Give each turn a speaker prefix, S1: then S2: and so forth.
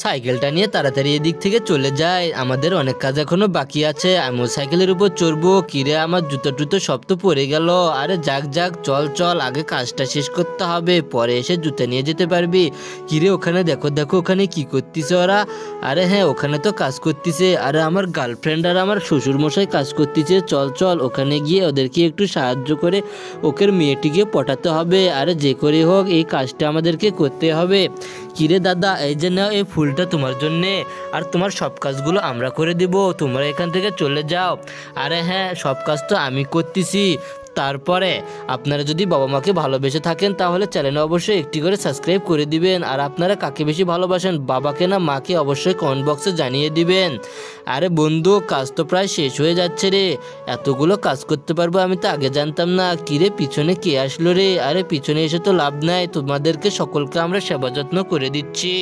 S1: সাইকেলটা নিয়ে তাড়াতাড়ি এদিক থেকে চলে যায়, আমাদের অনেক কাজ এখনো বাকি আছে। আমি সাইকেলের উপর চড়বো। কিরে আমার জুতো টুতো সব তো পড়ে গেল। আরে যাক যাক, চল চল, আগে কাজটা শেষ করতে হবে, পরে এসে জুতো নিয়ে যেতে পারবি। কিরে ওখানে দেখো দেখো, ওখানে কি করতিছে ওরা? আরে হ্যাঁ, ওখানে তো কাজ করতেছে। আরে আমার গার্লফ্রেন্ড আর আমার শ্বশুর মশাই কাজ করতেছে, চল চল ওখানে গিয়ে ওদেরকে একটু সাহায্য করে ওকে মেয়েটিকে পটাতে হবে। আরে যে করে হোক এই কাজটা আমাদেরকে করতে হবে। কিরে দাদা, এই যে নাও, এই ফুলটা তোমার জন্যে, আর তোমার সব কাজগুলো আমরা করে দিব, তোমরা এখান থেকে চলে যাও। আরে হ্যাঁ, সব কাজ তো আমি করতেছি। তারপরে আপনারা যদি বাবা মাকে ভালোবেসে থাকেন তাহলে চ্যানেলে অবশ্যই একটি করে সাবস্ক্রাইব করে দিবেন। আর আপনারা কাকে বেশি ভালোবাসেন, বাবাকে না মাকে, অবশ্যই কমেন্ট বক্সে জানিয়ে দিবেন। আরে বন্ধু, কাজ তো প্রায় শেষ হয়ে যাচ্ছে রে, এতগুলো কাজ করতে পারবো আমি তো আগে জানতাম না। কিরে পিছনে কে আসলো রে? আরে পিছনে এসে তো লাভ নাই, তোমাদেরকে সকলকে আমরা সেবা যত্ন করে দিচ্ছি।